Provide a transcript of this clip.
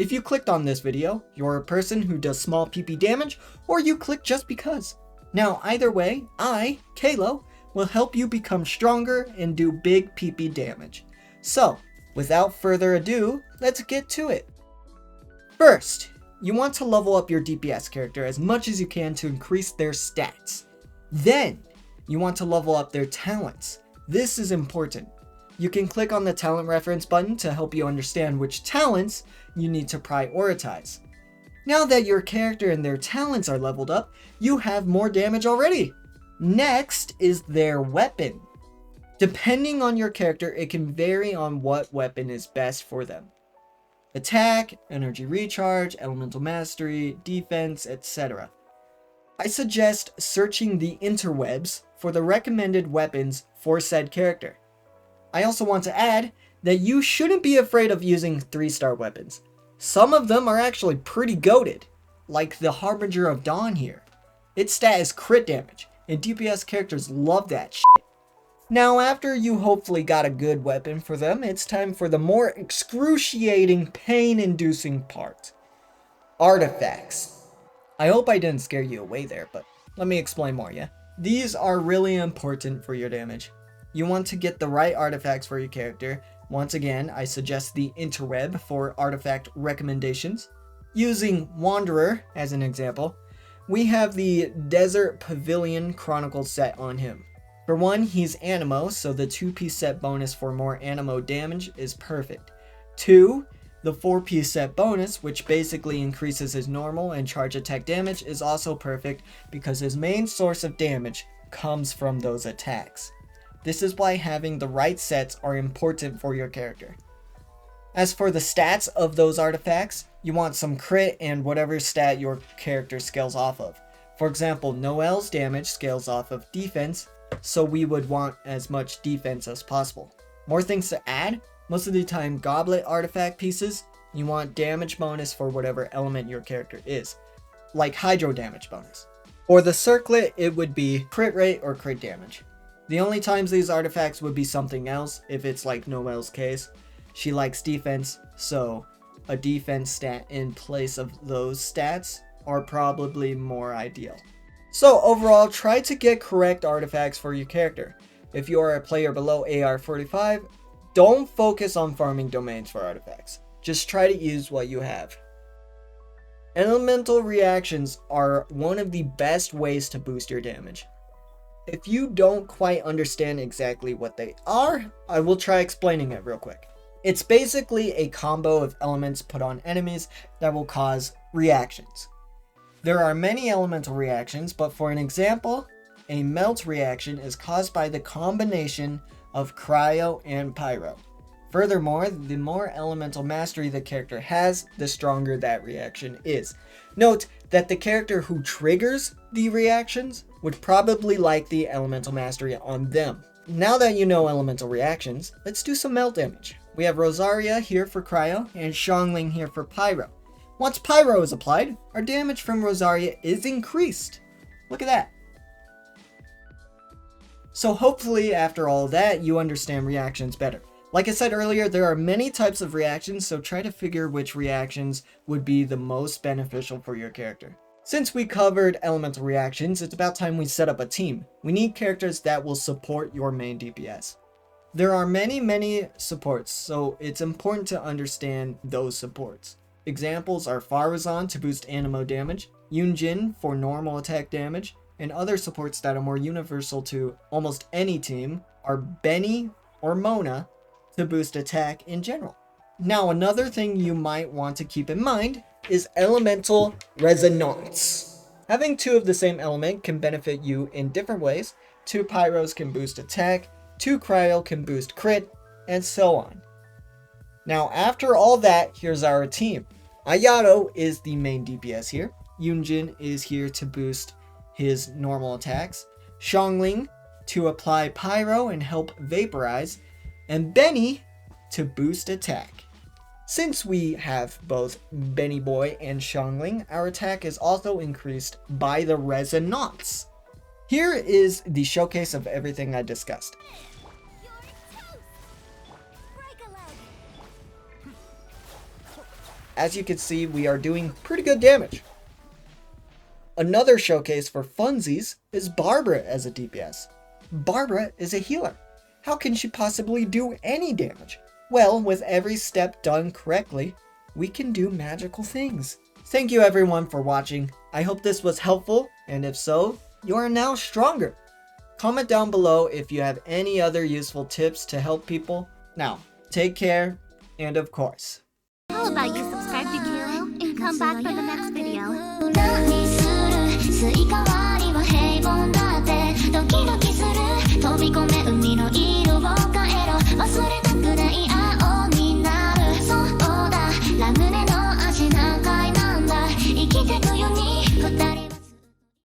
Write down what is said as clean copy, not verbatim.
If you clicked on this video, you're a person who does small PP damage, or you click just because. Now either way, I, Kalo, will help you become stronger and do big PP damage. So, without further ado, let's get to it. First, you want to level up your DPS character as much as you can to increase their stats. Then, you want to level up their talents. This is important. You can click on the talent reference button to help you understand which talents you need to prioritize. Now that your character and their talents are leveled up, you have more damage already. Next is their weapon. Depending on your character, it can vary on what weapon is best for them. Attack, energy recharge, elemental mastery, defense, etc. I suggest searching the interwebs for the recommended weapons for said character. I also want to add that you shouldn't be afraid of using 3-star weapons. Some of them are actually pretty goated, like the Harbinger of Dawn here. Its stat is crit damage, and DPS characters love that shit. Now after you hopefully got a good weapon for them, it's time for the more excruciating, pain-inducing part. Artifacts. I hope I didn't scare you away there, but let me explain more, yeah? These are really important for your damage. You want to get the right artifacts for your character. Once again, I suggest the interweb for artifact recommendations. Using Wanderer as an example, we have the Desert Pavilion Chronicle set on him. For one, he's Animo, so the 2-piece set bonus for more Animo damage is perfect. 2, the 4-piece set bonus, which basically increases his normal and charge attack damage, is also perfect because his main source of damage comes from those attacks. This is why having the right sets are important for your character. As for the stats of those artifacts, you want some crit and whatever stat your character scales off of. For example, Noelle's damage scales off of defense, so we would want as much defense as possible. More things to add? Most of the time, goblet artifact pieces, you want damage bonus for whatever element your character is, like hydro damage bonus. For the circlet, it would be crit rate or crit damage. The only times these artifacts would be something else, if it's like Noelle's case. She likes defense, so a defense stat in place of those stats are probably more ideal. So overall, try to get correct artifacts for your character. If you are a player below AR 45, don't focus on farming domains for artifacts. Just try to use what you have. Elemental reactions are one of the best ways to boost your damage. If you don't quite understand exactly what they are, I will try explaining it real quick. It's basically a combo of elements put on enemies that will cause reactions. There are many elemental reactions, but for an example, a melt reaction is caused by the combination of cryo and pyro. Furthermore, the more elemental mastery the character has, the stronger that reaction is. Note that the character who triggers the reactions would probably like the elemental mastery on them. Now that you know elemental reactions, let's do some melt damage. We have Rosaria here for cryo and Xiangling here for pyro. Once pyro is applied, our damage from Rosaria is increased. Look at that. So hopefully after all that, you understand reactions better. Like I said earlier, there are many types of reactions, so try to figure which reactions would be the most beneficial for your character. Since we covered elemental reactions, it's about time we set up a team. We need characters that will support your main DPS. There are many supports, so it's important to understand those supports. Examples are Farazan to boost Animo damage, Yunjin for normal attack damage, and other supports that are more universal to almost any team are Benny or Mona to boost attack in general. Now another thing you might want to keep in mind is elemental resonance. Having 2 of the same element can benefit you in different ways. 2 pyros can boost attack, 2 cryo can boost crit, and so on. Now after all that, here's our team. Ayato is the main DPS here. Yunjin is here to boost his normal attacks. Xiangling to apply pyro and help vaporize. And Benny to boost attack. Since we have both Benny Boy and Xiangling, our attack is also increased by the resonance. Here is the showcase of everything I discussed. As you can see, we are doing pretty good damage. Another showcase for funsies is Barbara as a DPS. Barbara is a healer. How can she possibly do any damage? Well, with every step done correctly, we can do magical things. Thank you everyone for watching. I hope this was helpful, and if so, you are now stronger. Comment down below if you have any other useful tips to help people. Now, take care, and of course, How about you subscribe to Kilo and come back for the next video?